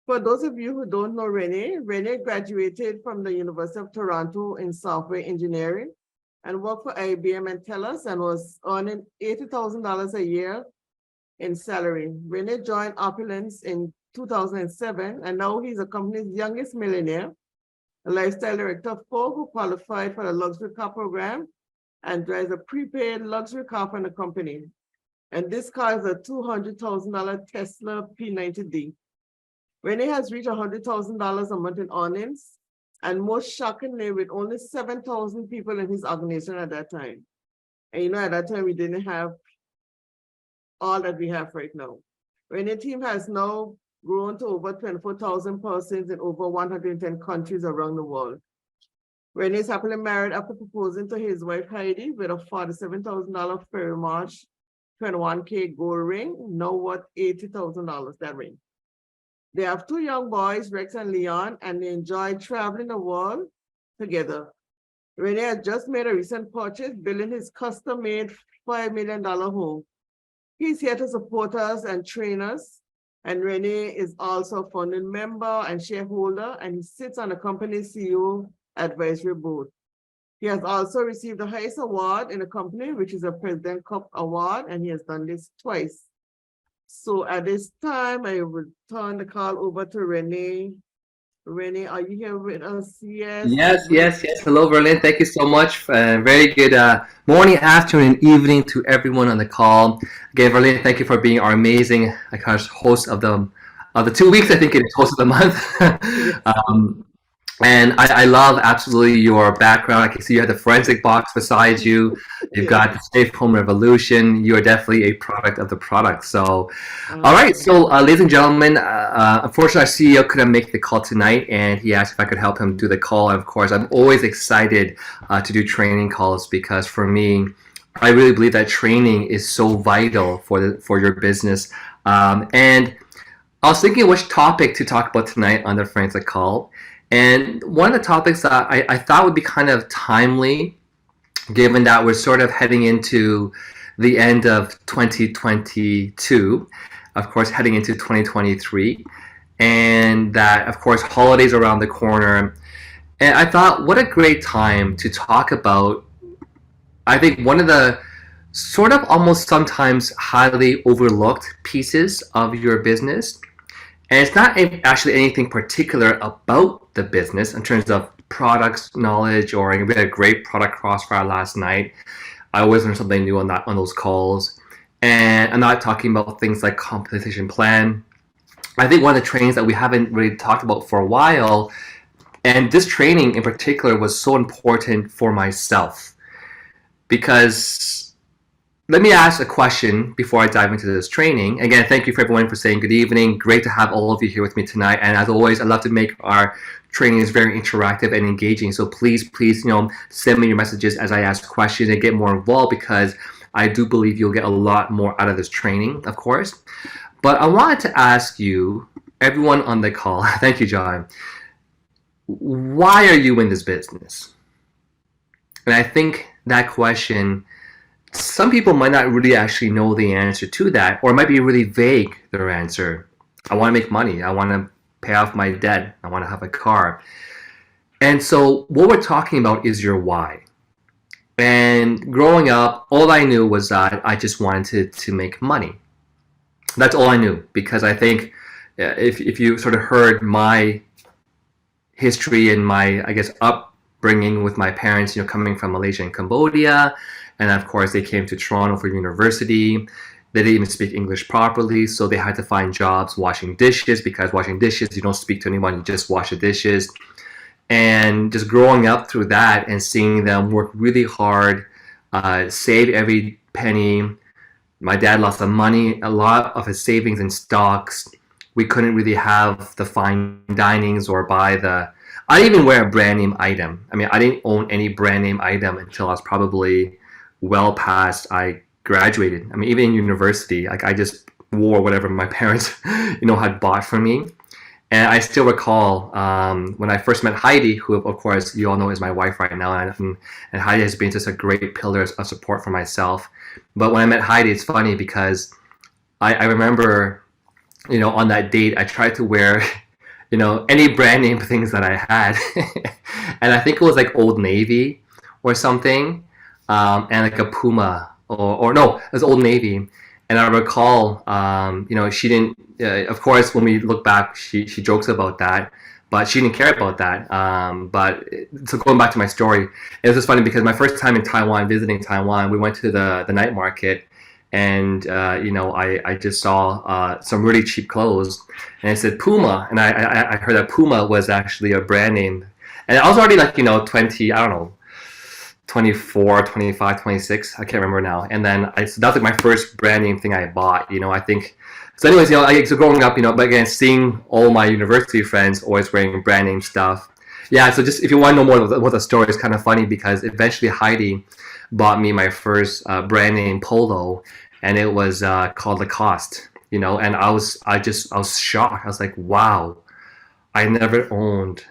For those of you who don't know Renee, Renee graduated from the University of Toronto in software engineering and worked for IBM and TELUS and was earning $80,000 a year in salary. Renee joined Opulence in 2007, and now he's the company's youngest millionaire, a lifestyle director of four who qualified for the luxury car program and drives a prepaid luxury car for the company. And this car is a $200,000 Tesla P90D. Renee has reached $100,000 a month in earnings, and most shockingly, with only 7,000 people in his organization at that time. And at that time, we didn't have all that we have right now. Renee's team has now grown to over 24,000 persons in over 110 countries around the world. Renee is happily married after proposing to his wife Heidi with a $47,000 Ferry March 21K gold ring, now worth $80,000, that ring. They have two young boys, Rex and Leon, and they enjoy traveling the world together. Renee has just made a recent purchase, building his custom-made $5 million home. He's here to support us and train us. And Renee is also a founding member and shareholder, and he sits on the company's CEO advisory board. He has also received the highest award in the company, which is a President Cup Award, and he has done this twice. So at this time, I will turn the call over to Renee. Renee, are you here with us? Yes. Hello, Verlin. Thank you so much. Very good morning, afternoon, and evening to everyone on the call. Again, Verlin, thank you for being our amazing host of the 2 weeks. I think it is host of the month. And I love absolutely your background. I can see you have the forensic box beside you. You've got the Safe Home Revolution. You are definitely a product of the product. So, all right. So, ladies and gentlemen, unfortunately, our CEO couldn't make the call tonight, and he asked if I could help him do the call. And of course, I'm always excited to do training calls because for me, I really believe that training is so vital for your business. And I was thinking which topic to talk about tonight on the forensic call. And one of the topics that I thought would be kind of timely, given that we're sort of heading into the end of 2022, of course, heading into 2023, and that, of course, holidays around the corner. And I thought, what a great time to talk about, I think, one of the sort of almost sometimes highly overlooked pieces of your business. And it's not actually anything particular about the business in terms of products knowledge, or we had a great product crossfire last night. I always learn something new on those calls. And I'm not talking about things like compensation plan. I think one of the trainings that we haven't really talked about for a while, and this training in particular was so important for myself, because let me ask a question before I dive into this training. Again, thank you for everyone for saying good evening. Great to have all of you here with me tonight. And as always, I love to make our trainings very interactive and engaging. So please, send me your messages as I ask questions and get more involved, because I do believe you'll get a lot more out of this training, of course. But I wanted to ask you, everyone on the call, thank you, John, why are you in this business? And I think that question, some people might not really actually know the answer to that, or it might be really vague, their answer. I want to make money. I want to pay off my debt. I want to have a car. And so what we're talking about is your why. And growing up, all I knew was that I just wanted to make money. That's all I knew, because I think if you sort of heard my history and my, I guess, upbringing with my parents, coming from Malaysia and Cambodia, and of course, they came to Toronto for university. They didn't even speak English properly, so they had to find jobs washing dishes, because washing dishes, you don't speak to anyone, you just wash the dishes. And just growing up through that and seeing them work really hard, save every penny. My dad lost some money, a lot of his savings in stocks. We couldn't really have the fine dinings or buy I didn't even wear a brand name item. I mean, I didn't own any brand name item until I was probably well past I graduated. I mean, even in university, like I just wore whatever my parents, had bought for me. And I still recall when I first met Heidi, who of course you all know is my wife right now, and Heidi has been just a great pillar of support for myself. But when I met Heidi, it's funny because I remember, on that date, I tried to wear any brand name things that I had. And I think it was like Old Navy or something, and like a Puma, or no, it was Old Navy. And I recall, she didn't, of course, when we look back, she jokes about that, but she didn't care about that. So going back to my story, it was just funny because my first time in Taiwan, visiting Taiwan, we went to the night market, and I just saw some really cheap clothes, and it said Puma, and I heard that Puma was actually a brand name, and I was already like 20, I don't know, 24, 25, 26, I can't remember now. And then so that's like my first brand name thing I bought, I think. So anyways, so growing up, but again, seeing all my university friends always wearing brand name stuff. Yeah, so just if you want to know more about the story, it's kind of funny because eventually Heidi bought me my first brand name polo, and it was called Lacoste, and I was shocked. I was like, wow, I never owned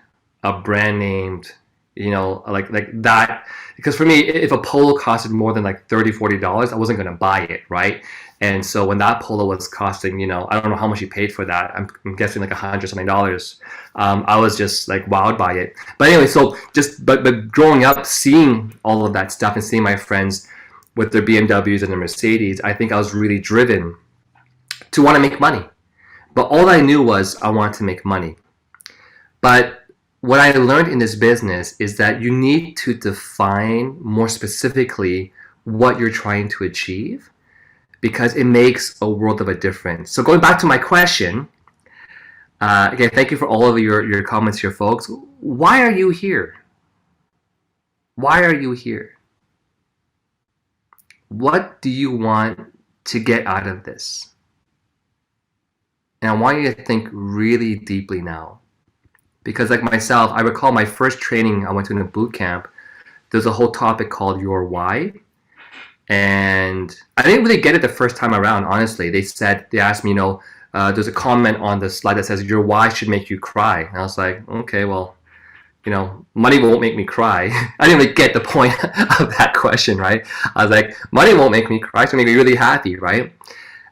a brand named, like that. Because for me, if a polo costed more than like $30-$40, I wasn't going to buy it, right? And so when that polo was costing, I don't know how much you paid for that. I'm guessing like $100 something. I was just like wowed by it. But anyway, so but growing up, seeing all of that stuff and seeing my friends with their BMWs and their Mercedes, I think I was really driven to want to make money. But all I knew was I wanted to make money. But what I learned in this business is that you need to define more specifically what you're trying to achieve, because it makes a world of a difference. So going back to my question, again, thank you for all of your comments here, folks. Why are you here? Why are you here? What do you want to get out of this? And I want you to think really deeply now. Because like myself, I recall my first training I went to in a boot camp, there's a whole topic called Your Why. And I didn't really get it the first time around, honestly. They asked me, there's a comment on the slide that says, your why should make you cry. And I was like, okay, well, money won't make me cry. I didn't really get the point of that question, right? I was like, money won't make me cry, it's going to make me really happy, right?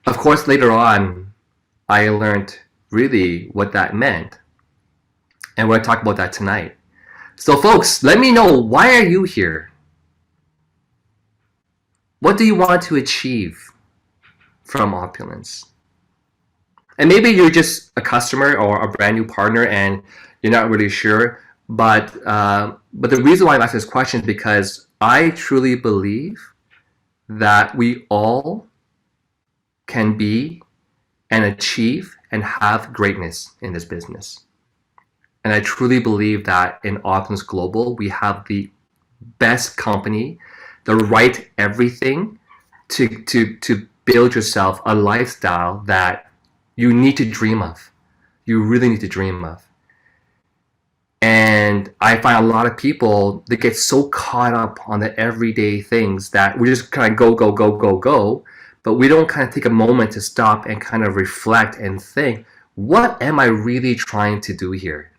Of course, later on, I learned really what that meant. And we're going to talk about that tonight. So folks, let me know, why are you here? What do you want to achieve from Opulence? And maybe you're just a customer or a brand new partner and you're not really sure. But the reason why I'm asking this question is because I truly believe that we all can be and achieve and have greatness in this business. And I truly believe that in Opulence Global, we have the best company, the right everything to build yourself a lifestyle that you need to dream of. You really need to dream of. And I find a lot of people, they get so caught up on the everyday things that we just kind of go, but we don't kind of take a moment to stop and kind of reflect and think, what am I really trying to do here?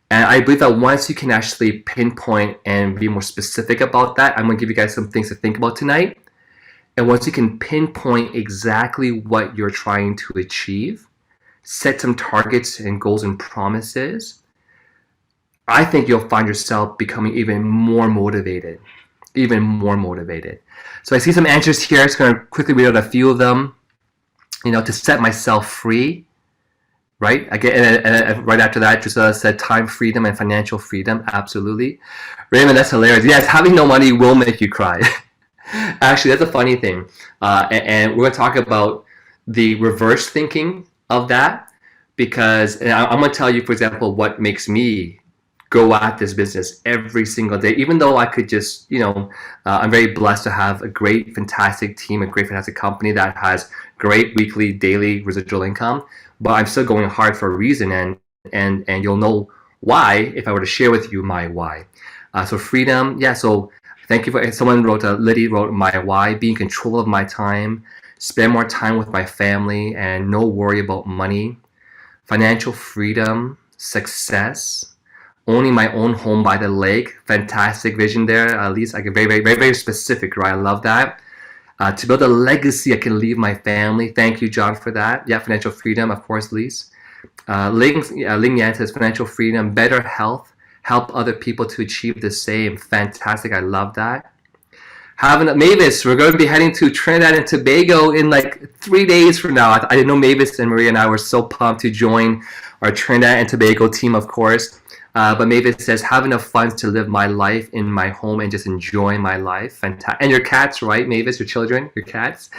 And I believe that once you can actually pinpoint and be more specific about that, I'm going to give you guys some things to think about tonight. And once you can pinpoint exactly what you're trying to achieve, set some targets and goals and promises, I think you'll find yourself becoming even more motivated. So I see some answers here. I'm just going to quickly read out a few of them. To set myself free. Right? Again, and right after that, Drusilla said time freedom and financial freedom. Absolutely. Raymond, that's hilarious. Yes, having no money will make you cry. Actually, that's a funny thing. And we're going to talk about the reverse thinking of that, because I'm going to tell you, for example, what makes me go at this business every single day, even though I could just, I'm very blessed to have a great, fantastic team, a great, fantastic company that has great weekly, daily residual income. But I'm still going hard for a reason, and you'll know why if I were to share with you my why. So freedom, yeah. So thank you for someone wrote. Liddy wrote my why: be in control of my time, spend more time with my family, and no worry about money. Financial freedom, success, owning my own home by the lake. Fantastic vision there. At least I get very specific, right? I love that. To build a legacy I can leave my family. Thank you, John, for that. Yeah, financial freedom, of course, Lise. Ling Yan says financial freedom, better health, help other people to achieve the same. Fantastic. I love that. Mavis, we're going to be heading to Trinidad and Tobago in like 3 days from now. I didn't know Mavis and Maria and I were so pumped to join our Trinidad and Tobago team, of course. But Mavis says, have enough funds to live my life in my home and just enjoy my life. Fantastic. And your cats, right, Mavis? Your children, your cats.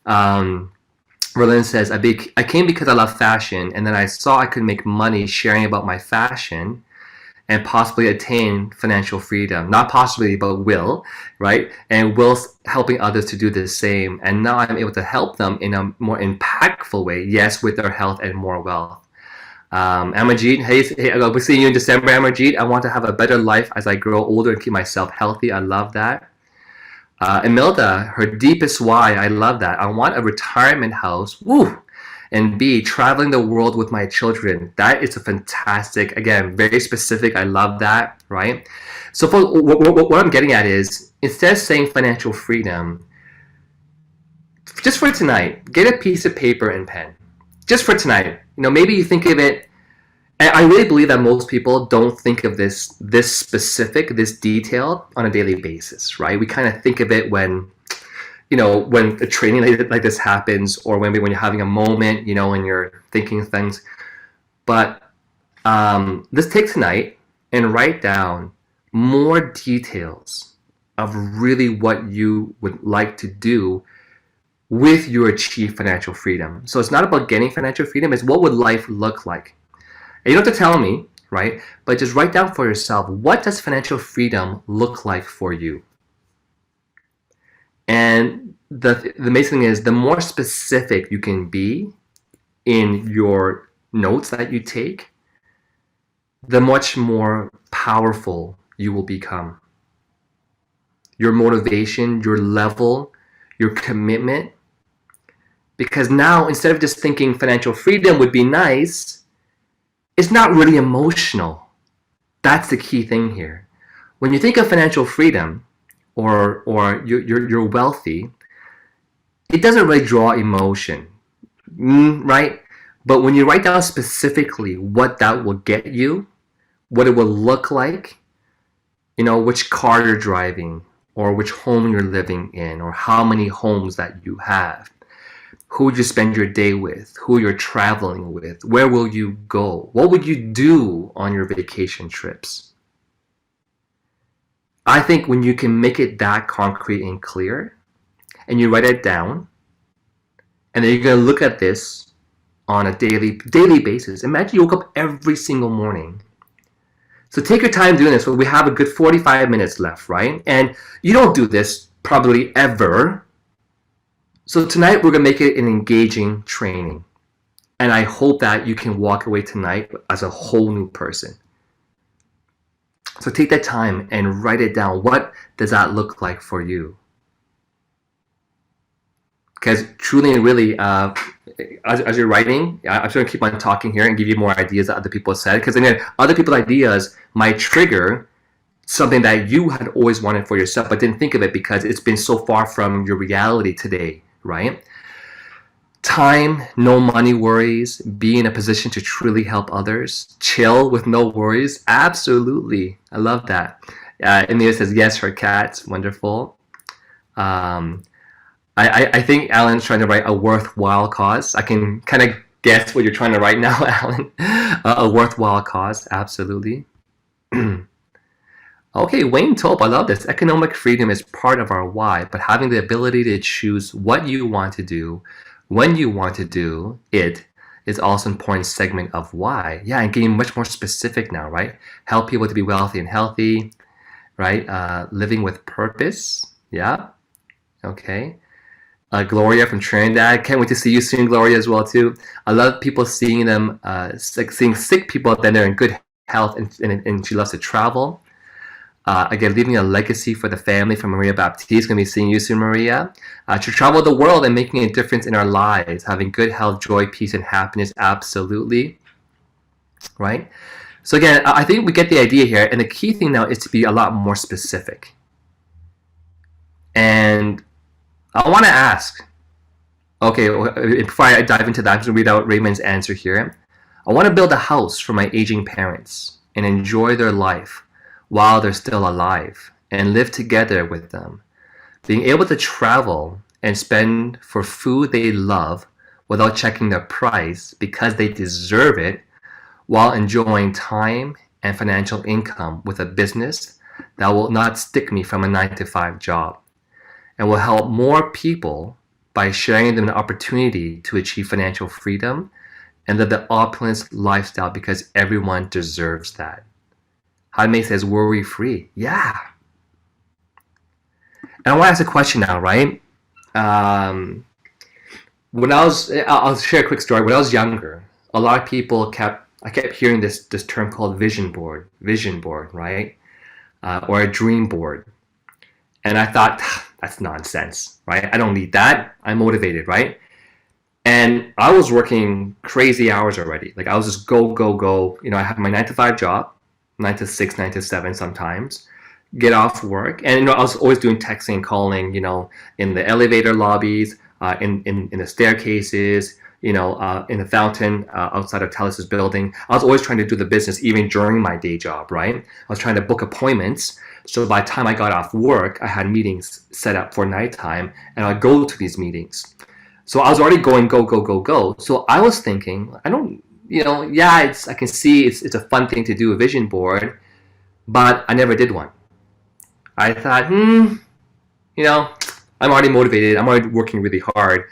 Berlin says, I came because I love fashion, and then I saw I could make money sharing about my fashion and possibly attain financial freedom. Not possibly, but will, right? And will helping others to do the same. And now I'm able to help them in a more impactful way, yes, with their health and more wealth. Amarjeet, hey, we'll see you in December, Amarjeet. I want to have a better life as I grow older and keep myself healthy. I love that. Imelda, her deepest why, I love that. I want a retirement house. Woo! And B, traveling the world with my children. That is a fantastic, again, very specific. I love that, right? So for, what I'm getting at is, instead of saying financial freedom, just for tonight, get a piece of paper and pen. Just for tonight. You know, maybe you think of it, and I really believe that most people don't think of this specific, this detailed on a daily basis, right? We kind of think of it when, you know, when a training like this happens, or when you're having a moment, you know, and you're thinking things. But let's take tonight and write down more details of really what you would like to do with your achieved financial freedom. So it's not about getting financial freedom, it's what would life look like. And you don't have to tell me, right? But just write down for yourself, what does financial freedom look like for you? And the amazing thing is, the more specific you can be in your notes that you take, the much more powerful you will become. Your motivation, your level, your commitment. Because now, instead of just thinking financial freedom would be nice, it's not really emotional. That's the key thing here. When you think of financial freedom, or you're wealthy, it doesn't really draw emotion, right? But when you write down specifically what that will get you, what it will look like, you know, which car you're driving, or which home you're living in, or how many homes that you have, who would you spend your day with, who you're traveling with, where will you go, what would you do on your vacation trips? I think when you can make it that concrete and clear, and you write it down, and then you're going to look at this on a daily basis. Imagine you woke up every single morning. So take your time doing this. We have a good 45 minutes left, right? And you don't do this probably ever. So tonight we're going to make it an engaging training. And I hope that you can walk away tonight as a whole new person. So take that time and write it down. What does that look like for you? Because truly and really, as you're writing, I'm just going to keep on talking here and give you more ideas that other people said. Because then other people's ideas might trigger something that you had always wanted for yourself, but didn't think of it because it's been so far from your reality today, right? Time, no money worries, be in a position to truly help others, chill with no worries. Absolutely. I love that. Emilia says, yes, her cats. Wonderful. I think Alan's trying to write a worthwhile cause. I can kind of guess what you're trying to write now, Alan. A worthwhile cause. Absolutely. Okay, Wayne Tope, I love this. Economic freedom is part of our why, but having the ability to choose what you want to do, when you want to do it, is also an important segment of why. Yeah, and getting much more specific now, right? Help people to be wealthy and healthy, right? Living with purpose. Yeah. Okay. Gloria from Trinidad. Can't wait to see you soon, Gloria, as well too. I love people seeing them, seeing sick people, then they're in good health, and she loves to travel. Again, leaving a legacy for the family from Maria Baptiste. Going to be seeing you soon, Maria. To travel the world and making a difference in our lives, having good health, joy, peace, and happiness. Absolutely. Right? So again, I think we get the idea here. And the key thing now is to be a lot more specific. And I want to ask, okay, before I dive into that, I'm going to read out Raymond's answer here. I want to build a house for my aging parents and enjoy their life while they're still alive and live together with them. Being able to travel and spend for food they love without checking their price because they deserve it while enjoying time and financial income with a business that will not stick me from a 9 to 5 job and will help more people by sharing them an opportunity to achieve financial freedom and live the opulent lifestyle because everyone deserves that. Jaime says worry free. Yeah. And I want to ask a question now, right? I'll share a quick story. When I was younger, a lot of people I kept hearing this term called vision board, right? Or a dream board. And I thought, that's nonsense, right? I don't need that. I'm motivated, right? And I was working crazy hours already. Like I was just go, go, go. I had my 9 to 5 job, 9 to 6, 9 to 7 sometimes. Get off work, and I was always doing texting, calling, in the elevator lobbies, in the staircases, in the fountain outside of Telus' building. I was always trying to do the business even during my day job, right? I was trying to book appointments. So by the time I got off work, I had meetings set up for nighttime, and I'd go to these meetings. So I was already going go, go, go, go. So I was thinking, I can see it's a fun thing to do, a vision board, but I never did one. I thought, I'm already motivated. I'm already working really hard.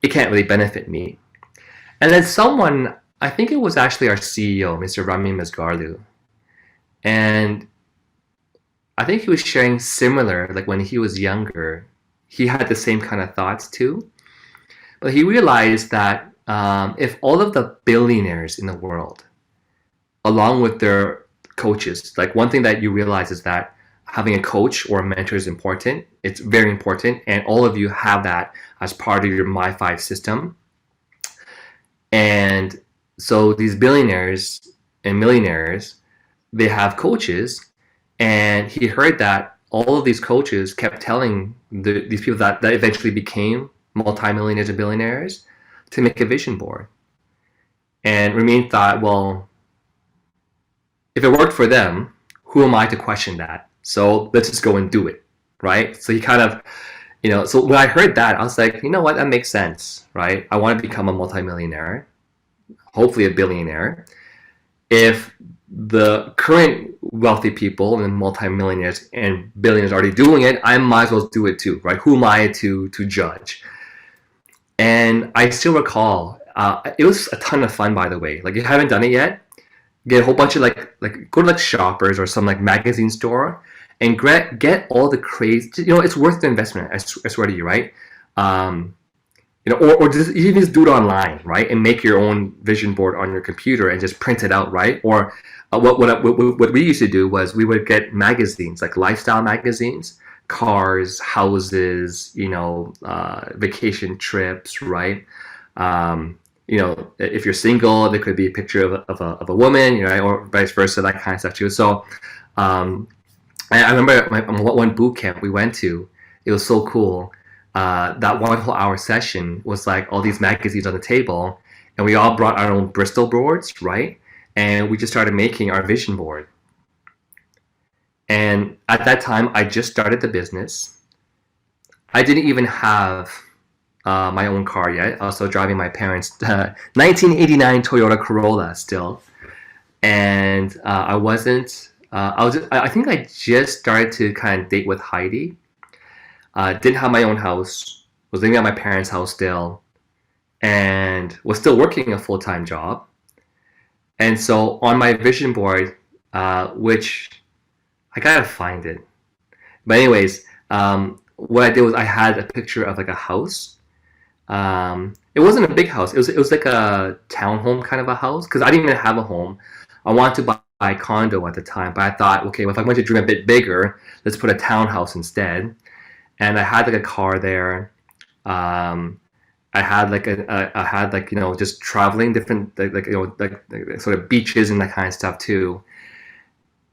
It can't really benefit me. And then someone, I think it was actually our CEO, Mr. Rami Masgarlu. And I think he was sharing similar, like when he was younger, he had the same kind of thoughts too. But he realized that if all of the billionaires in the world, along with their coaches, like one thing that you realize is that having a coach or a mentor is important. It's very important. And all of you have that as part of your My5 system. And so these billionaires and millionaires, they have coaches. And he heard that all of these coaches kept telling these people that eventually became multimillionaires and billionaires to make a vision board. And Ramin thought, well, if it worked for them, who am I to question that? So let's just go and do it, right? So he kind of, so when I heard that, I was like, you know what, that makes sense, right? I want to become a multimillionaire, hopefully a billionaire. If the current wealthy people and multimillionaires and billionaires are already doing it, I might as well do it too, right? Who am I to judge? And I still recall, it was a ton of fun, by the way. Like, if you haven't done it yet, get a whole bunch of go to Shoppers or some magazine store and get all the crazy, it's worth the investment, I swear to you, right? Or just even just do it online, right? And make your own vision board on your computer and just print it out, right? Or what we used to do was we would get magazines, like lifestyle magazines, cars, houses, vacation trips, right? If you're single, there could be a picture of a woman, or vice versa, that kind of stuff too. So I remember one boot camp we went to. It was so cool. That 1 whole hour session was like all these magazines on the table, and we all brought our own Bristol boards, right? And we just started making our vision board. And at that time, I just started the business. I didn't even have my own car yet. I was still driving my parents' 1989 Toyota Corolla still. And I think I just started to kind of date with Heidi. Didn't have my own house, was living at my parents' house still, and was still working a full-time job. And so on my vision board, which I gotta find it. But anyways, what I did was I had a picture of a house. It wasn't a big house. It was like a townhome kind of a house, because I didn't even have a home. I wanted to buy a condo at the time, but I thought, okay, well, if I want to dream a bit bigger, let's put a townhouse instead. And I had a car there. I had just traveling different sort of beaches and that kind of stuff too.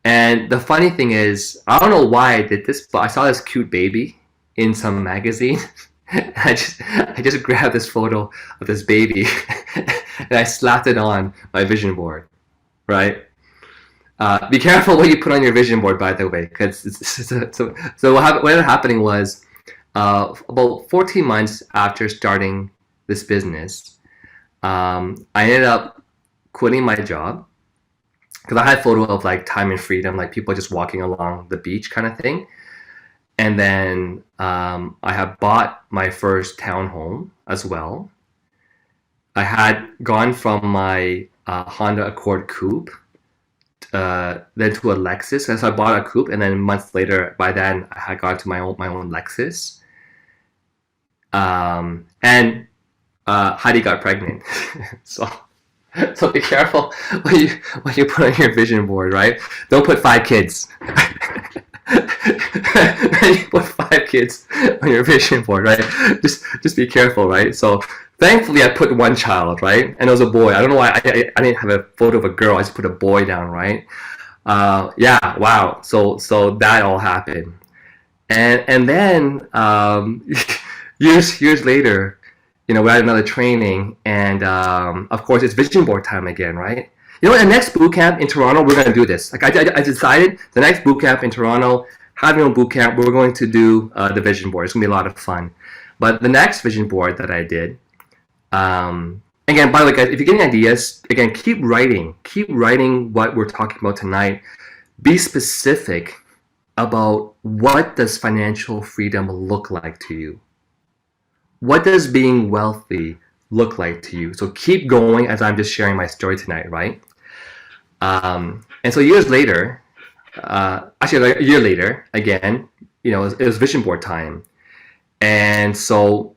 And the funny thing is, I don't know why I did this, but I saw this cute baby in some magazine, I just grabbed this photo of this baby and I slapped it on my vision board, right? Be careful what you put on your vision board, by the way, because so what ended up happening was about 14 months after starting this business, I ended up quitting my job because I had a photo of like time and freedom, like people just walking along the beach kind of thing. And then I had bought my first townhome as well. I had gone from my Honda Accord Coupe then to a Lexus. And so I bought a coupe, and then months later, by then I had gone to my own Lexus. And Heidi got pregnant. so so be careful what you put on your vision board, right? Don't put 5 kids. You put 5 kids on your vision board, right? Just be careful, right? So thankfully I put one child, right? And it was a boy. I don't know why I didn't have a photo of a girl. I just put a boy down, right? Yeah, wow. So that all happened. And then years later, we had another training, and of course it's vision board time again, right? The next boot camp in Toronto, we're going to do this. Like I decided the next boot camp in Toronto, having a boot camp, we're going to do the vision board. It's going to be a lot of fun. But the next vision board that I did, again, by the way, guys, if you're getting ideas, again, keep writing what we're talking about tonight. Be specific about what does financial freedom look like to you. What does being wealthy look like to you? So keep going as I'm just sharing my story tonight, right? And so years later, actually like a year later, again, it was vision board time. And so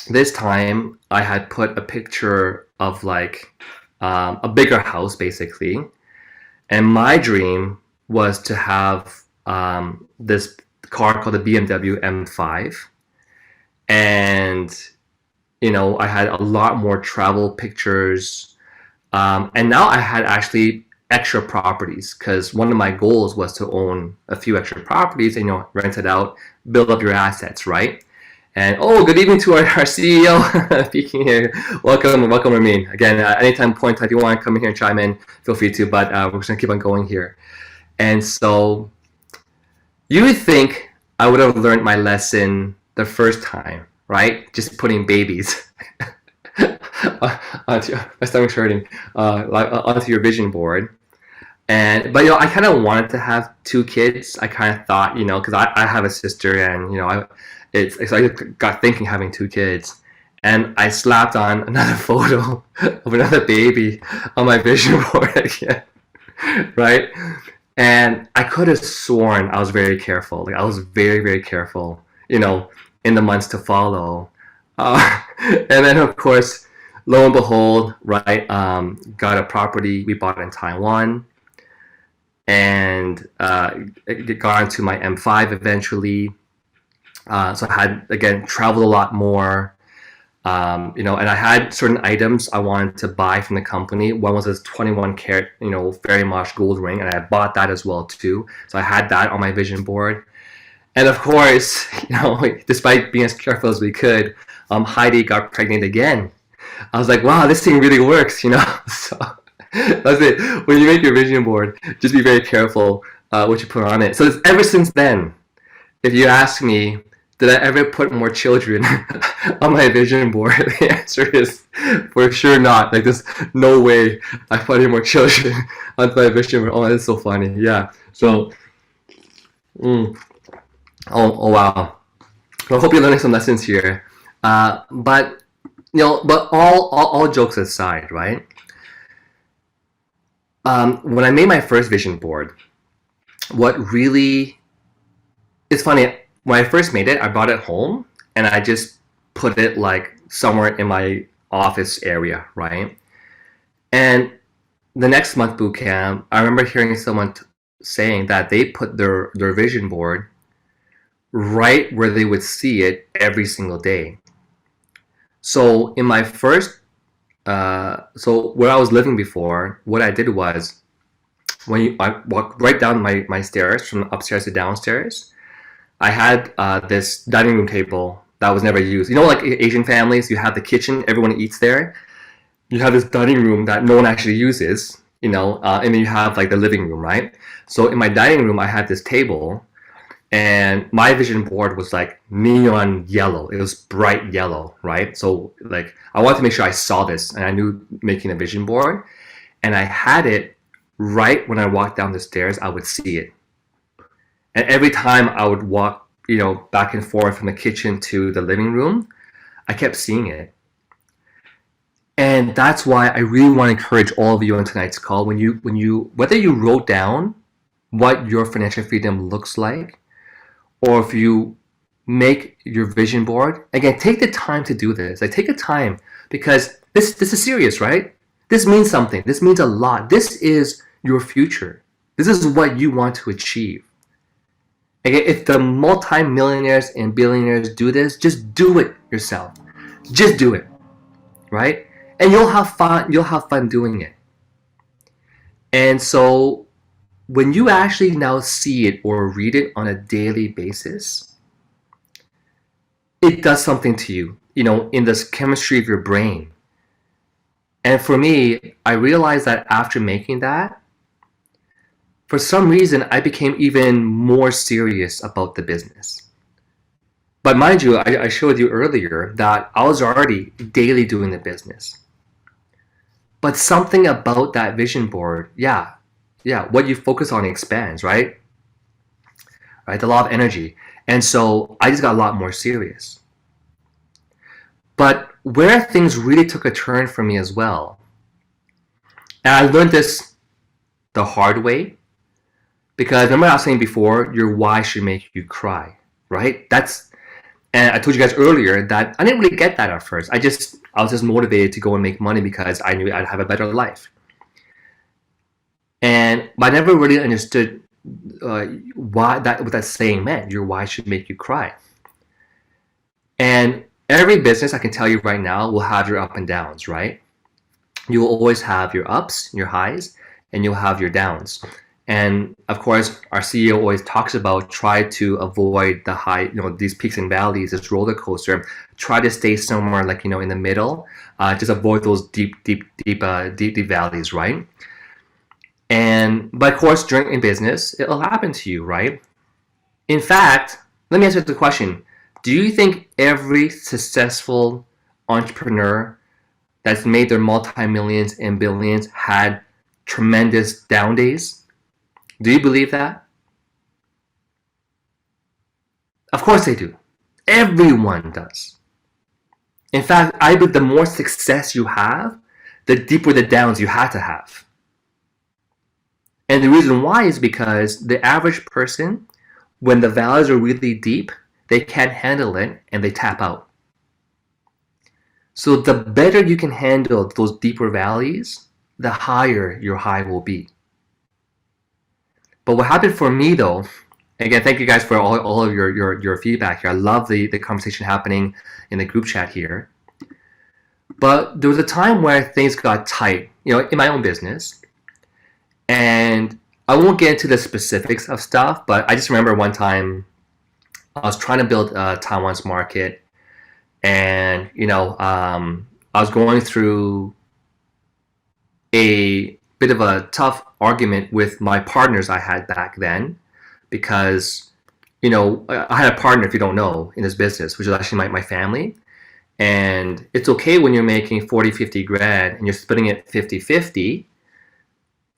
this time I had put a picture of like a bigger house basically. And my dream was to have this car called the BMW M5. And I had a lot more travel pictures, and now I had actually extra properties because one of my goals was to own a few extra properties and rent it out, build up your assets, right? And good evening to our CEO speaking here. Welcome, Ramin. Again, anytime point if you want to come in here and chime in, feel free to. But we're just gonna keep on going here. And so you would think I would have learned my lesson the first time, right? Just putting babies onto my stomach's hurting, onto your vision board. But I kind of wanted to have 2 kids. I kind of thought, because I have a sister, and I got thinking having 2 kids, and I slapped on another photo of another baby on my vision board again, right? And I could have sworn I was very careful. Like I was very, very careful, in the months to follow. And then of course, lo and behold, right, got a property we bought in Taiwan, and it got into my M5 eventually. So I had, again, traveled a lot more, and I had certain items I wanted to buy from the company. One was this 21 karat, Fairy Mosh gold ring, and I bought that as well too. So I had that on my vision board. And of course, despite being as careful as we could, Heidi got pregnant again. I was like, wow, this thing really works, So that's it. When you make your vision board, just be very careful what you put on it. So ever since then, if you ask me, did I ever put more children on my vision board? The answer is for sure not. Like there's no way I put any more children onto my vision board. Oh, that's so funny. Yeah. So, Oh wow. Well, I hope you're learning some lessons here. But all jokes aside, right? When I made my first vision board, it's funny, when I first made it, I brought it home and I just put it like somewhere in my office area, right? And the next month boot camp, I remember hearing someone saying that they put their vision board right where they would see it every single day. So in my first, so where I was living before, what I did was, I walked right down my stairs from upstairs to downstairs, I had this dining room table that was never used. You know, like Asian families, you have the kitchen, everyone eats there. You have this dining room that no one actually uses, you know, and then you have like the living room, right? So in my dining room, I had this table, and my vision board was like neon yellow. It was bright yellow, right? So like I wanted to make sure I saw this, and I knew making a vision board, and I had it right when I walked down the stairs, I would see it. And every time I would walk, you know, back and forth from the kitchen to the living room, I kept seeing it. And that's why I really want to encourage all of you on tonight's call, whether you wrote down what your financial freedom looks like, or if you make your vision board, again, take the time to do this. Like, take the time, because this is serious, right? This means something. This means a lot. This is your future. This is what you want to achieve. Again, if the multi-millionaires and billionaires do this, just do it yourself. Just do it, right? And you'll have fun. You'll have fun doing it. And so when you actually now see it or read it on a daily basis, it does something to you, you know, in this chemistry of your brain. And for me, I realized that after making that, for some reason, I became even more serious about the business. But mind you, I showed you earlier that I was already daily doing the business. But something about that vision board, yeah, what you focus on expands, right? Right, the law of energy. And so I just got a lot more serious. But where things really took a turn for me as well, and I learned this the hard way, because remember I was saying before, your why should make you cry, right? And I told you guys earlier that I didn't really get that at first. I was just motivated to go and make money because I knew I'd have a better life. But I never really understood what that saying meant. Your why should make you cry. And every business, I can tell you right now, will have your up and downs, right? You will always have your ups, your highs, and you'll have your downs. And of course, our CEO always talks about try to avoid the high, you know, these peaks and valleys, this roller coaster. Try to stay somewhere like, you know, in the middle. Just avoid those deep valleys, right? But of course, in business, it'll happen to you, right? In fact, let me answer the question. Do you think every successful entrepreneur that's made their multi-millions and billions had tremendous down days? Do you believe that? Of course they do. Everyone does. In fact, I believe the more success you have, the deeper the downs you had to have. And the reason why is because the average person, when the valleys are really deep, they can't handle it and they tap out. So the better you can handle those deeper valleys, the higher your high will be. But what happened for me though, again, thank you guys for all of your feedback here. I love the conversation happening in the group chat here. But there was a time where things got tight, you know, in my own business. And I won't get into the specifics of stuff, but I just remember one time I was trying to build Taiwan's market, and you know, I was going through a bit of a tough argument with my partners I had back then, because you know, I had a partner, if you don't know, in this business, which is actually my family. And it's okay when you're making 40, 50 grand and you're splitting it 50-50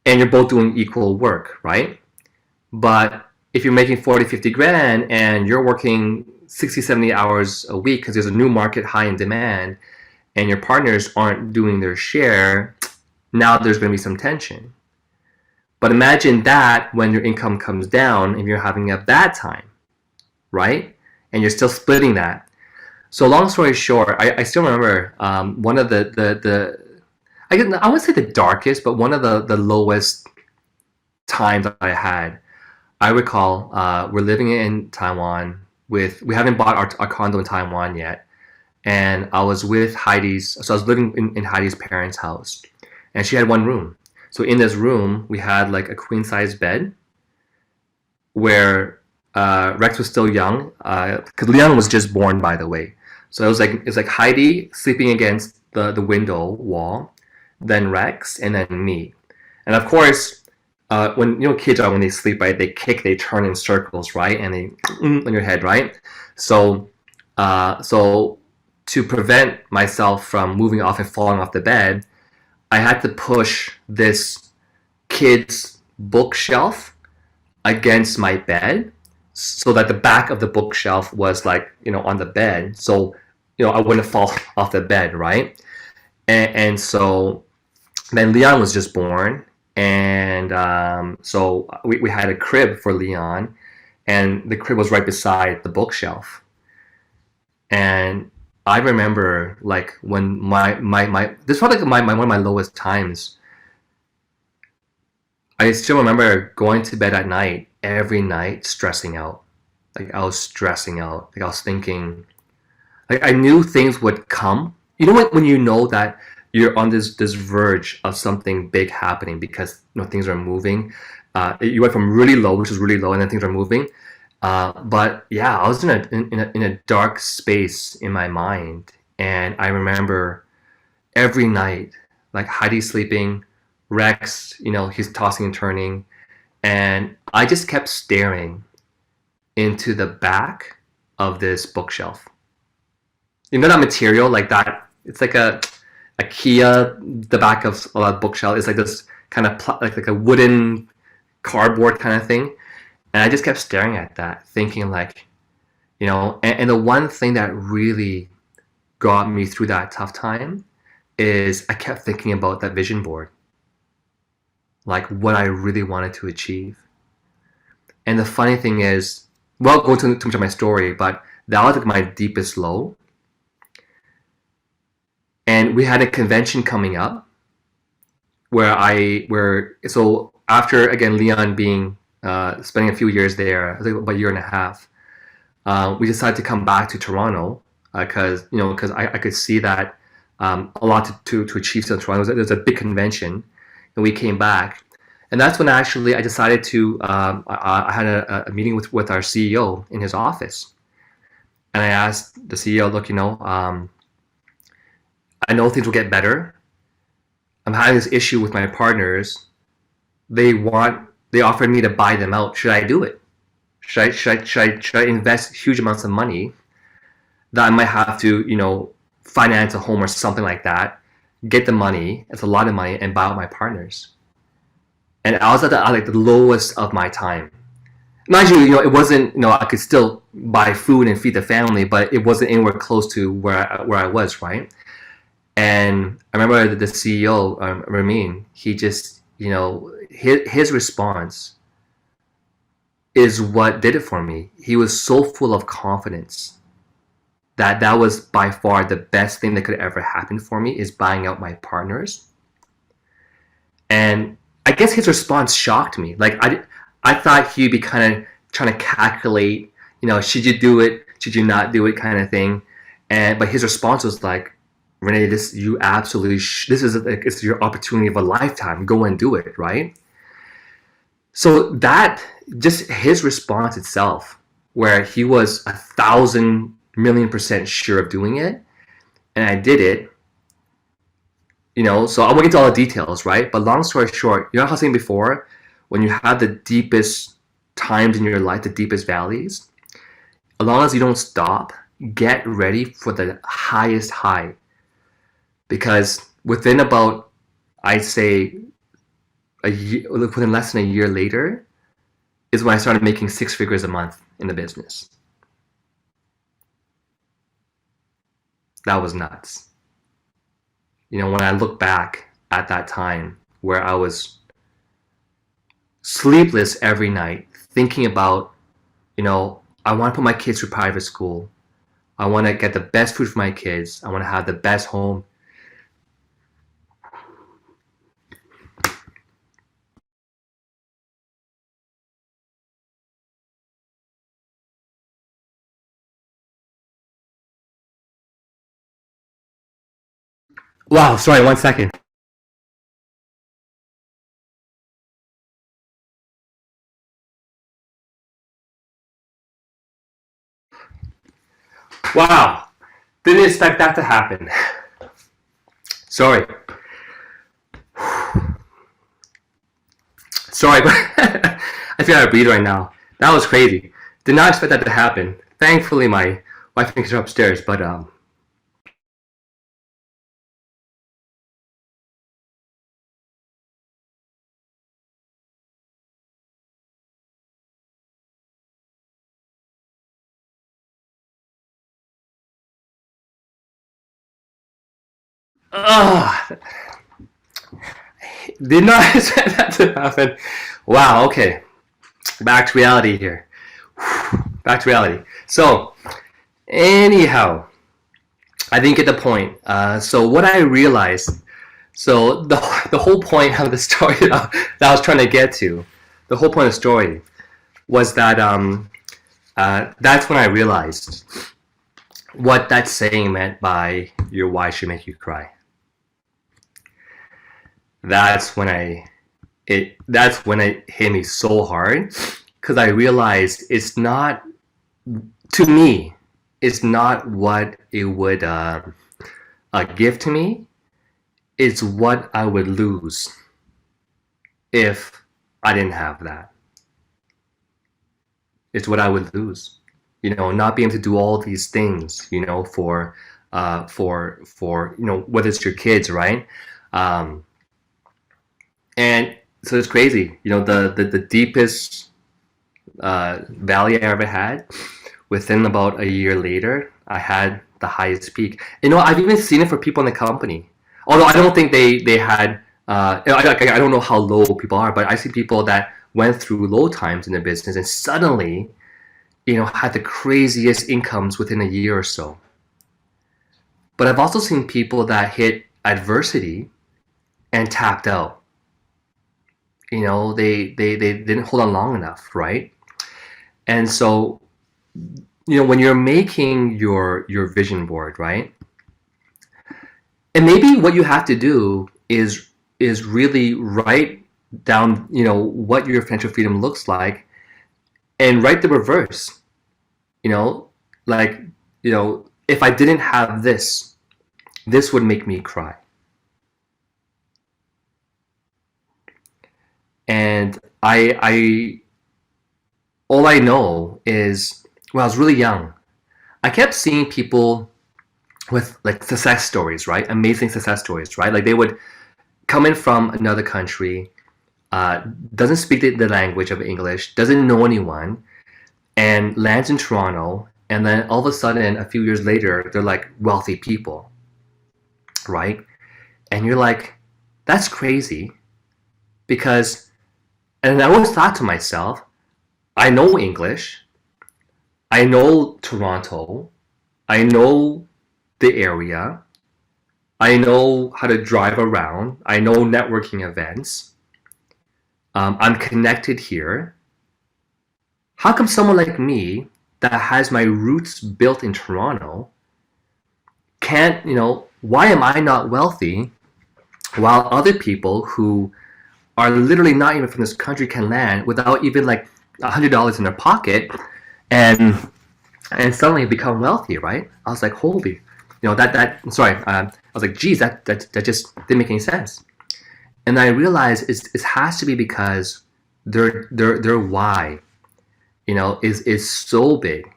and you're both doing equal work, right? But if you're making 40, 50 grand and you're working 60, 70 hours a week because there's a new market high in demand and your partners aren't doing their share, now there's going to be some tension. But imagine that when your income comes down and you're having a bad time, right? And you're still splitting that. So long story short, I still remember one of I wouldn't say the darkest, but one of the lowest times I had. I recall we're living in Taiwan we haven't bought our condo in Taiwan yet. And I was with so I was living in Heidi's parents' house, and she had one room. So in this room, we had like a queen size bed where Rex was still young, because Leon was just born, by the way. So it's like Heidi sleeping against the window wall, then Rex, and then me. And of course, when kids are when they sleep, right, they kick, they turn in circles, right, and they on your head, right. So so to prevent myself from moving off and falling off the bed, I had to push this kid's bookshelf against my bed so that the back of the bookshelf was like on the bed, so I wouldn't fall off the bed, right. And so then Leon was just born, and so we had a crib for Leon, and the crib was right beside the bookshelf. And I remember, like, when my this was like my one of my lowest times. I still remember going to bed at night, every night, stressing out. Like, I was stressing out. Like, I was thinking, like, I knew things would come. You know, when you know that you're on this verge of something big happening because things are moving. You went from really low, which is really low, and then things are moving. But yeah, I was in a dark space in my mind, and I remember every night, like Heidi sleeping, Rex, he's tossing and turning, and I just kept staring into the back of this bookshelf. That material, like that, it's like a IKEA. The back of a bookshelf is like this kind of like a wooden cardboard kind of thing, and I just kept staring at that, thinking like, and the one thing that really got me through that tough time is I kept thinking about that vision board, like what I really wanted to achieve. And the funny thing is, well, going too much of my story, but that was like my deepest low. And we had a convention coming up so after, again, Leon being spending a few years there, I think about a year and a half, we decided to come back to Toronto because I could see that a lot to achieve still in Toronto. There's a big convention, and we came back, and that's when actually I decided to. I had a meeting with our CEO in his office, and I asked the CEO, look, I know things will get better. I'm having this issue with my partners. They offered me to buy them out. Should I do it? Should I invest huge amounts of money that I might have to, finance a home or something like that, get the money, it's a lot of money, and buy out my partners? And I was at the lowest of my time. Mind you, it wasn't, I could still buy food and feed the family, but it wasn't anywhere close to where I was, right? And I remember the CEO, Ramin, he just, his response is what did it for me. He was so full of confidence that was by far the best thing that could ever happen for me, is buying out my partners. And I guess his response shocked me. Like, I thought he'd be kind of trying to calculate, should you do it, should you not do it, kind of thing. But his response was like, Renee, this is it's your opportunity of a lifetime. Go and do it, right? So that, just his response itself, where he was 1,000,000,000% sure of doing it, and I did it. So I won't get into all the details, right? But long story short, how I was saying before, when you have the deepest times in your life, the deepest valleys, as long as you don't stop, get ready for the highest high. Because within about, I'd say, within less than a year later, is when I started making 6 figures a month in the business. That was nuts. When I look back at that time where I was sleepless every night, thinking about, I want to put my kids through private school. I want to get the best food for my kids. I want to have the best home. Wow, sorry, 1 second. Wow. Didn't expect that to happen. Sorry. Sorry, but I feel like I breathe right now. That was crazy. Did not expect that to happen. Thankfully, my wife thinks her upstairs, but uh, did not expect that to happen. Wow. Okay. Back to reality here. Back to reality. So, anyhow, I didn't get the point. So what I realized, so the whole point of the story that I was trying to get to, the whole point of the story was that that's when I realized what that saying meant by your why should make you cry. That's when it hit me so hard because I realized it's not, to me, it's not what it would give to me. It's what I would lose if I didn't have that. It's what I would lose. Not being able to do all these things, for whether it's your kids, right? Um, and so it's crazy. The deepest valley I ever had, within about a year later, I had the highest peak. I've even seen it for people in the company. Although I don't think they had, I don't know how low people are, but I see people that went through low times in their business and suddenly, had the craziest incomes within a year or so. But I've also seen people that hit adversity and tapped out. They didn't hold on long enough, right? And so, when you're making your vision board, right? And maybe what you have to do is really write down, what your financial freedom looks like, and write the reverse. Like, if I didn't have this would make me cry. And I all I know is, when I was really young, I kept seeing people with like success stories, right? Amazing success stories, right? Like they would come in from another country, doesn't speak the language of English, doesn't know anyone, and lands in Toronto, and then all of a sudden, a few years later, they're like wealthy people, right? And you're like, that's crazy, because, and I always thought to myself, I know English, I know Toronto, I know the area, I know how to drive around, I know networking events, I'm connected here. How come someone like me that has my roots built in Toronto can't, why am I not wealthy while other people who are literally not even from this country can land without even like $100 in their pocket and suddenly become wealthy, right? I was like, holy, I was like, geez, that just didn't make any sense. And I realized it has to be because their why, is so big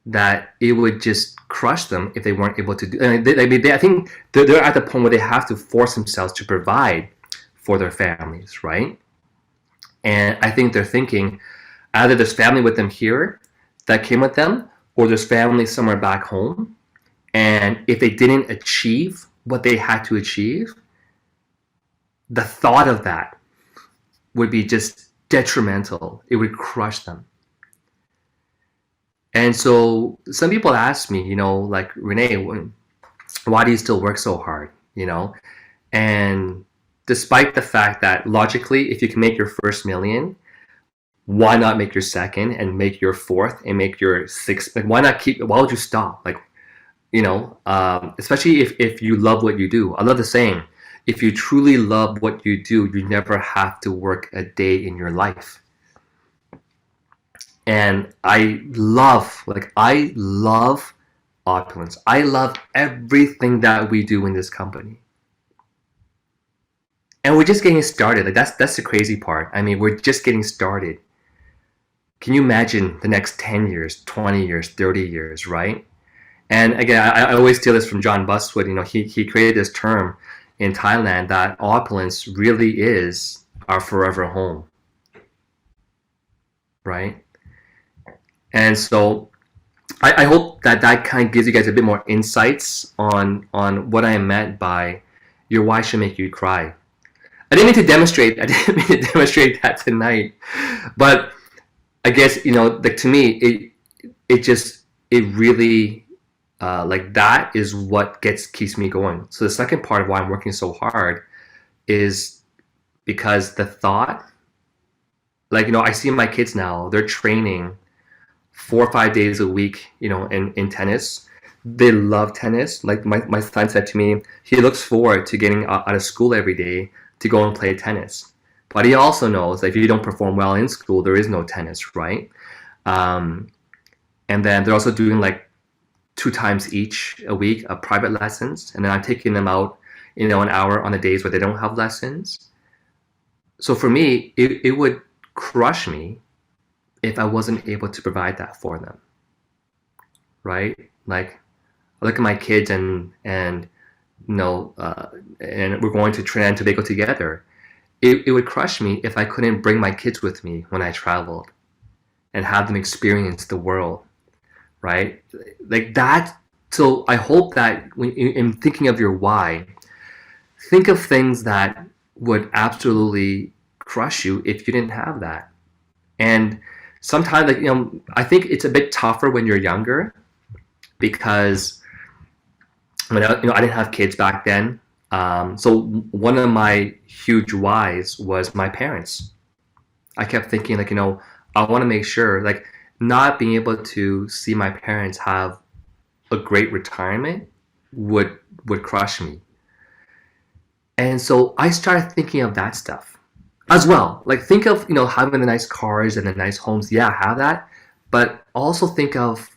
that it would just crush them if they weren't able to do. I think they're at the point where they have to force themselves to provide for their families, right? And I think they're thinking either there's family with them here that came with them, or there's family somewhere back home. And if they didn't achieve what they had to achieve, the thought of that would be just detrimental. It would crush them. And so some people ask me, like, Renee, why do you still work so hard? And despite the fact that logically, if you can make your first million, why not make your second and make your fourth and make your sixth? Like, why would you stop? Like, especially if you love what you do. I love the saying, if you truly love what you do, you never have to work a day in your life. And I love opulence. I love everything that we do in this company. And we're just getting started. Like that's the crazy part. I mean, we're just getting started. Can you imagine the next 10 years, 20 years, 30 years, right? And again, I always steal this from John Buswood. You know, he created this term in Thailand that opulence really is our forever home, right? And so I hope that that kind of gives you guys a bit more insights on what I meant by your why should make you cry. I didn't mean to demonstrate. I didn't mean to demonstrate that tonight, but I guess, you know, like to me, it really like that is what keeps me going. So the second part of why I'm working so hard is because the thought, like, you know, I see my kids now, they're training 4 or 5 days a week, you know, in tennis. They love tennis. Like my son said to me, he looks forward to getting out of school every day to go and play tennis. But he also knows that if you don't perform well in school, there is no tennis, right? And then they're also doing like 2 times each a week of private lessons. And then I'm taking them out, you know, an hour on the days where they don't have lessons. So for me, it would crush me if I wasn't able to provide that for them, right? Like, I look at my kids and you know, and we're going to Trinidad and Tobago together. It would crush me if I couldn't bring my kids with me when I traveled and have them experience the world, right? Like that. So I hope that when in thinking of your why, think of things that would absolutely crush you if you didn't have that. And sometimes, like, you know, I think it's a bit tougher when you're younger because when I didn't have kids back then. So one of my huge whys was my parents. I kept thinking, like, you know, I want to make sure, like, not being able to see my parents have a great retirement would crush me. And so I started thinking of that stuff as well. Like, think of, you know, having the nice cars and the nice homes. Yeah, have that. But also think of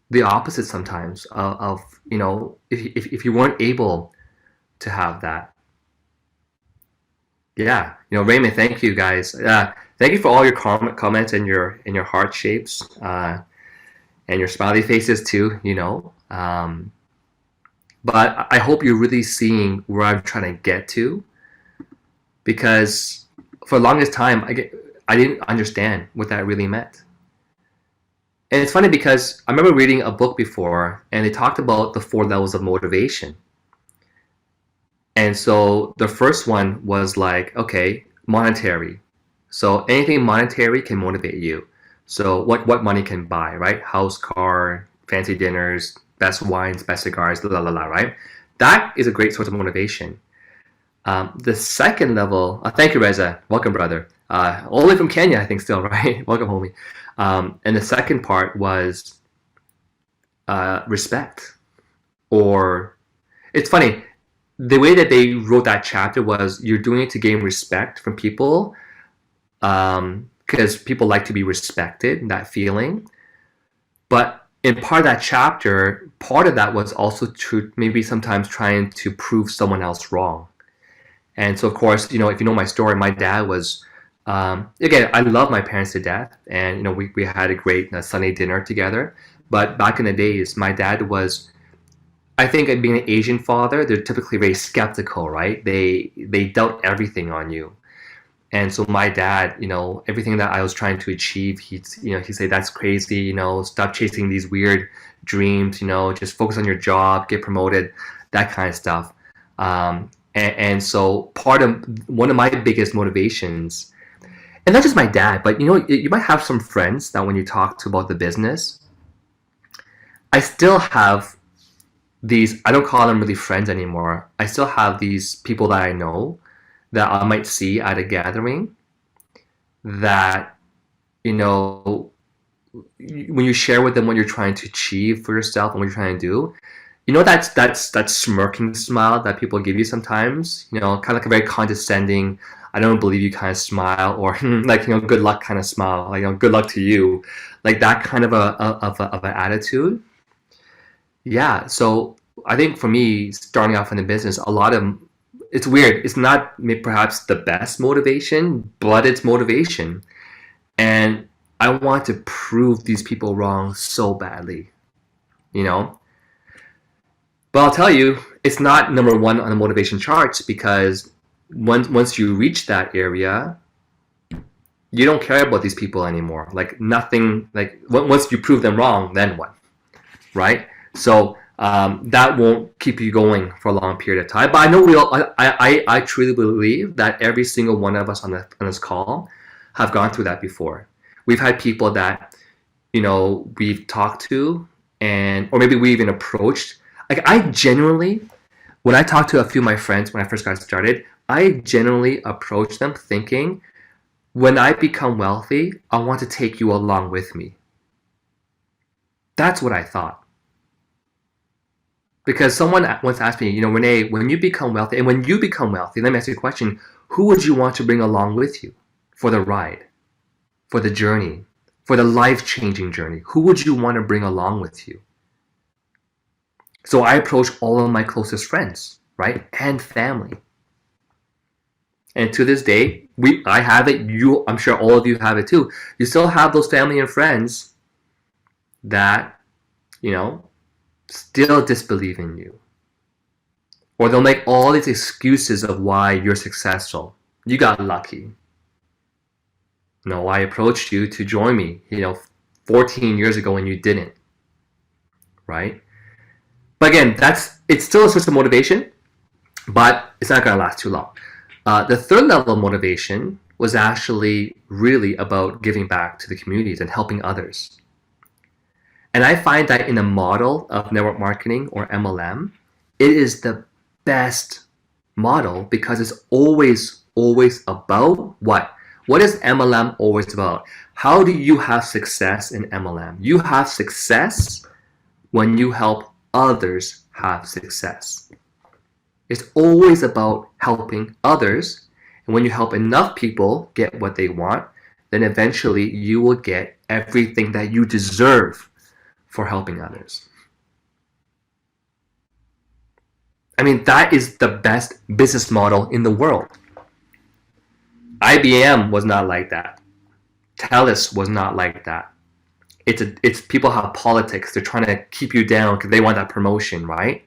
the opposite sometimes of you know, if you weren't able to have that. Yeah, you know, Raymond, thank you guys. Thank you for all your comments and your heart shapes and your smiley faces too. You know, but I hope you're really seeing where I'm trying to get to, because for the longest time I didn't understand what that really meant. And it's funny because I remember reading a book before and they talked about the 4 levels of motivation. And so the first one was like, okay, monetary. So anything monetary can motivate you. So what money can buy, right? House, car, fancy dinners, best wines, best cigars, la la la, right? That is a great source of motivation. The second level, thank you, Reza. Welcome, brother. All the way from Kenya, I think still, right? Welcome, homie. And the second part was respect. Or, it's funny, the way that they wrote that chapter was you're doing it to gain respect from people, because people like to be respected, that feeling. But in part of that chapter, part of that was also to maybe sometimes trying to prove someone else wrong. And so, of course, you know, if you know my story, my dad was, again, I love my parents to death. And, you know, we had a great Sunday dinner together. But back in the days, my dad was, I think, being an Asian father, they're typically very skeptical, right? They doubt everything on you. And so my dad, you know, everything that I was trying to achieve, he'd say, that's crazy, you know, stop chasing these weird dreams, you know, just focus on your job, get promoted, that kind of stuff. And so one of my biggest motivations, and not just my dad, but, you know, you might have some friends that when you talk to about the business, I still have these, I don't call them really friends anymore. I still have these people that I know that I might see at a gathering that, you know, when you share with them what you're trying to achieve for yourself and what you're trying to do, you know, that smirking smile that people give you sometimes, you know, kind of like a very condescending, I don't believe you kind of smile, or like, you know, good luck kind of smile, like, you know, good luck to you, like that kind of an attitude. Yeah, so I think for me, starting off in the business, a lot of it's weird. It's not perhaps the best motivation, but it's motivation. And I want to prove these people wrong so badly, you know? But I'll tell you, it's not number one on the motivation charts because once you reach that area, you don't care about these people anymore. Like nothing, like once you prove them wrong, then what? Right? So that won't keep you going for a long period of time. But I know I truly believe that every single one of us on this call have gone through that before. We've had people that, we've talked to or maybe we even approached. Like I genuinely, when I talked to a few of my friends when I first got started, I genuinely approached them thinking, when I become wealthy, I want to take you along with me. That's what I thought. Because someone once asked me, Renee, when you become wealthy, let me ask you a question. Who would you want to bring along with you for the ride, for the journey, for the life-changing journey? Who would you want to bring along with you? So I approached all of my closest friends, right? And family. And to this day, I have it. I'm sure all of you have it too. You still have those family and friends that, still disbelieve in you. Or they'll make all these excuses of why you're successful. You got lucky. No, I approached you to join me, 14 years ago and you didn't. Right? But again, it's still a source of motivation, but it's not going to last too long. The third level of motivation was actually really about giving back to the communities and helping others. And I find that in a model of network marketing or MLM, it is the best model because it's always about what? What is MLM always about? How do you have success in MLM? You have success when you help others have success. It's always about helping others. And when you help enough people get what they want, then eventually you will get everything that you deserve for helping others. I mean, that is the best business model in the world. IBM was not like that. TELUS was not like that. It's people have politics. They're trying to keep you down because they want that promotion, right?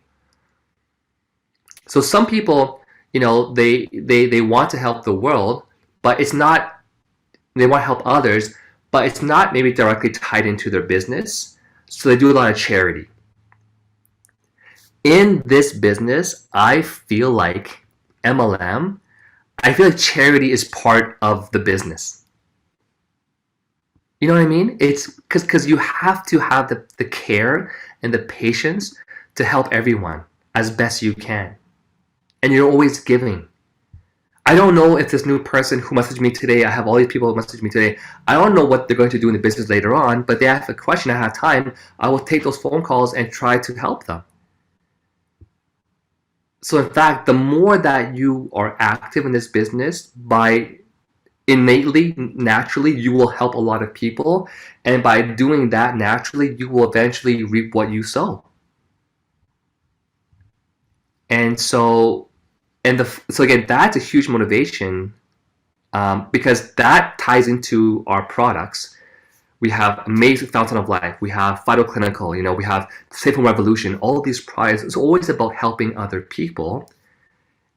So some people, they want to help the world, but it's not, they want to help others, but it's not maybe directly tied into their business. So they do a lot of charity. In this business, I feel like MLM, I feel like charity is part of the business. You know what I mean? It's because you have to have the care and the patience to help everyone as best you can. And you're always giving. I don't know if this new person who messaged me today, I have all these people who messaged me today, I don't know what they're going to do in the business later on, but they have a question, I have time, I will take those phone calls and try to help them. So in fact, the more that you are active in this business, by innately, naturally, you will help a lot of people. And by doing that naturally, you will eventually reap what you sow. And so again, that's a huge motivation because that ties into our products. We have Amazing Fountain of Life, we have Phytoclinical, we have Safe Home Revolution. All of these products, it's always about helping other people.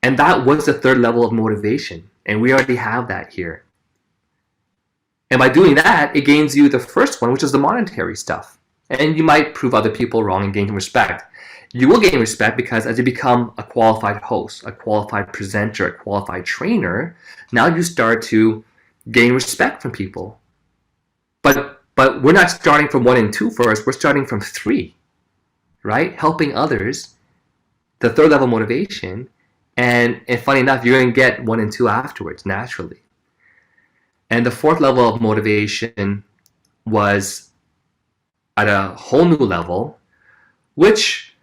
And that was the third level of motivation. And we already have that here. And by doing that, it gains you the first one, which is the monetary stuff. And you might prove other people wrong and gain respect. You will gain respect because as you become a qualified host, a qualified presenter, a qualified trainer, now you start to gain respect from people. But we're not starting from 1 and 2 first, we're starting from 3, right? Helping others, the third level motivation, and funny enough, you're going to get 1 and 2 afterwards, naturally. And the fourth level of motivation was at a whole new level, which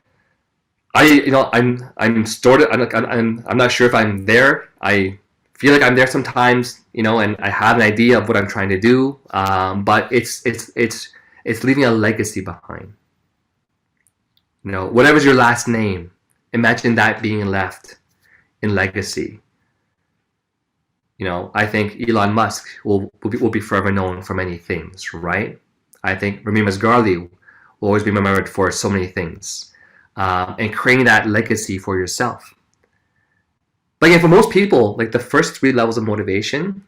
I'm sorted. I'm not sure if I'm there. I feel like I'm there sometimes, and I have an idea of what I'm trying to do. But it's leaving a legacy behind. whatever's your last name, imagine that being left in legacy. I think Elon Musk will be forever known for many things, right? I think Remy Masgarli will always be remembered for so many things, and creating that legacy for yourself. But again, for most people, like the first 3 levels of motivation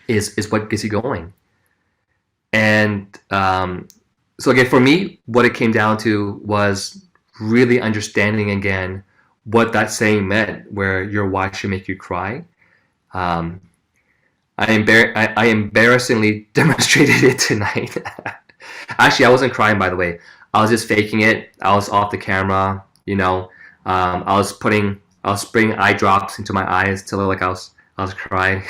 is what gets you going. And so again, for me, what it came down to was really understanding again what that saying meant, where your watch should make you cry. I embarrassingly demonstrated it tonight. Actually, I wasn't crying, by the way. I was just faking it. I was off the camera. I was spraying eye drops into my eyes to look like I was crying.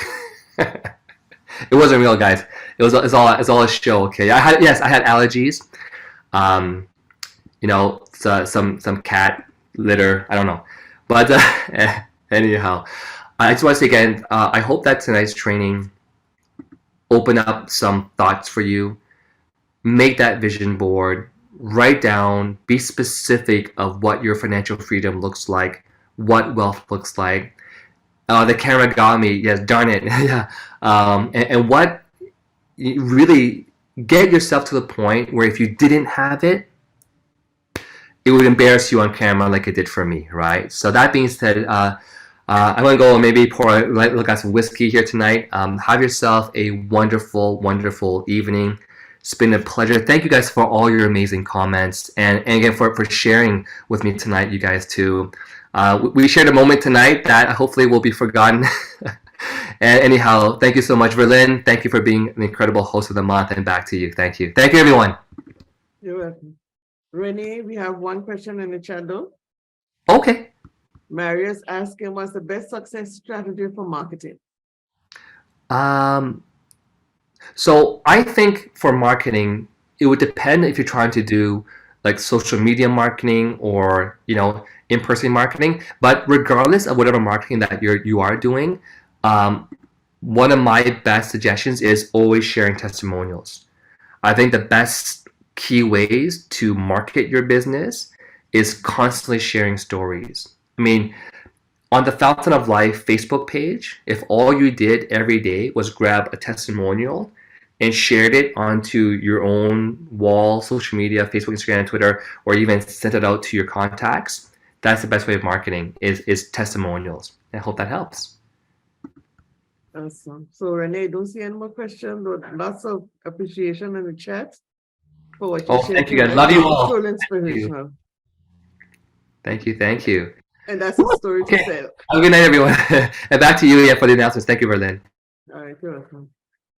It wasn't real, guys. It's all a show. Okay. I had allergies. Some cat litter. I don't know, but anyhow. I just want to say again, I hope that tonight's training open up some thoughts for you. Make that vision board, write down, be specific of what your financial freedom looks like, what wealth looks like. The camera got me, yes, darn it. Yeah. And what really get yourself to the point where if you didn't have it, it would embarrass you on camera like it did for me, right? So that being said, I'm going to go and maybe look at some whiskey here tonight. Have yourself a wonderful, wonderful evening. It's been a pleasure. Thank you guys for all your amazing comments. And again, for sharing with me tonight, you guys too. We shared a moment tonight that hopefully will be forgotten. And anyhow, thank you so much, Verlyn. Thank you for being an incredible host of the month. And back to you. Thank you. Thank you, everyone. You're welcome. Renee, we have one question in the chat though. Okay. Marius asking, what's the best success strategy for marketing? So I think for marketing, it would depend if you're trying to do like social media marketing or in-person marketing. But regardless of whatever marketing that you are doing, one of my best suggestions is always sharing testimonials. I think the best key ways to market your business is constantly sharing stories. I mean, on the Fountain of Life Facebook page, if all you did every day was grab a testimonial and shared it onto your own wall, social media, Facebook, Instagram, Twitter, or even sent it out to your contacts, that's the best way of marketing is testimonials. I hope that helps. Awesome. So Renee, don't see any more questions, but lots of appreciation in the chat for what you shared. Thank you guys. Love you all. Truly inspirational. Thank you. And that's a story to tell. Have a good night, everyone. And back to you for the announcements. Thank you, Verlyn. All right, you're welcome.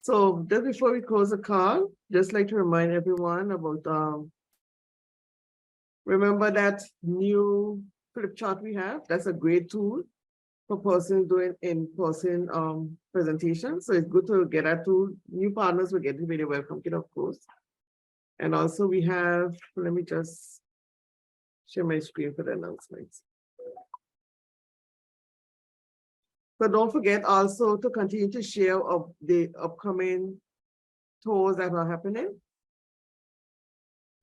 So just before we close the call, just like to remind everyone about remember that new flip chart we have. That's a great tool for persons doing in-person presentations. So it's good to get that tool. New partners will get the video welcome kit, of course. And also we have, let me just share my screen for the announcements. So don't forget also to continue to share of the upcoming tours that are happening.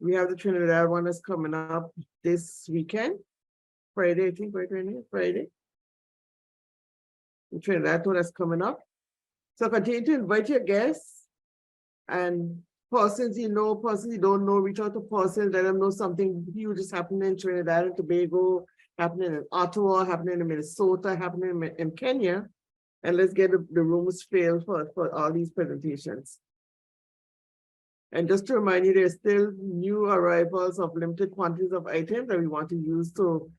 We have the Trinidad one that's coming up this weekend, Friday, I think, Friday. The Trinidad tour that's coming up. So continue to invite your guests and persons you know, persons you don't know, reach out to persons, let them know something huge is happening in Trinidad and Tobago, happening in Ottawa, happening in Minnesota, happening in Kenya, and let's get the rooms filled for all these presentations. And just to remind you, there's still new arrivals of limited quantities of items that we want to use to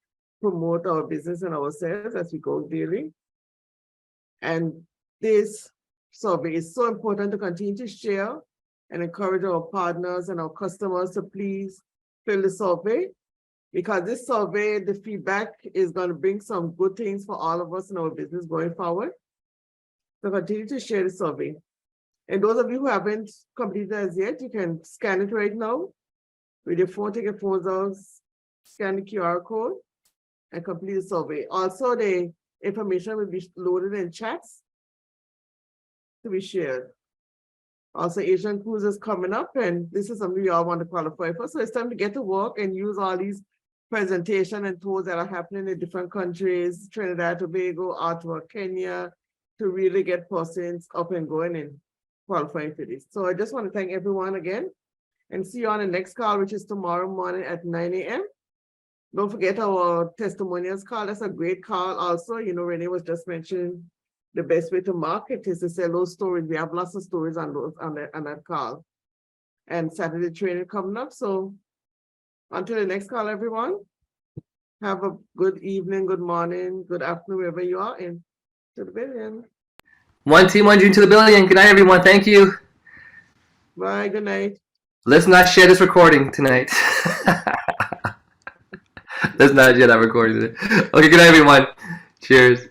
promote our business and ourselves as we go daily. And this survey is so important to continue to share and encourage our partners and our customers to please fill the survey, because this survey, the feedback is going to bring some good things for all of us in our business going forward. So continue to share the survey. And those of you who haven't completed as yet, you can scan it right now with your phone, take your phones out, scan the QR code, and complete the survey. Also, the information will be loaded in chats to be shared. Also, Asian Cruise is coming up, and this is something we all want to qualify for. So it's time to get to work and use all these presentation and tours that are happening in different countries, Trinidad, Tobago, Ottawa, Kenya, to really get persons up and going and qualifying for this. So I just want to thank everyone again and see you on the next call, which is tomorrow morning at 9 a.m. Don't forget our testimonials call. That's a great call also. You know, Renee was just mentioning the best way to market is to sell those stories. We have lots of stories on those on that call. And Saturday training coming up. So until the next call, everyone, have a good evening, good morning, good afternoon, wherever you are, and to the billion. One team, one dream to the billion. Good night, everyone. Thank you. Bye, good night. Let's not share this recording tonight. Let's not share that recording. Okay, good night, everyone. Cheers.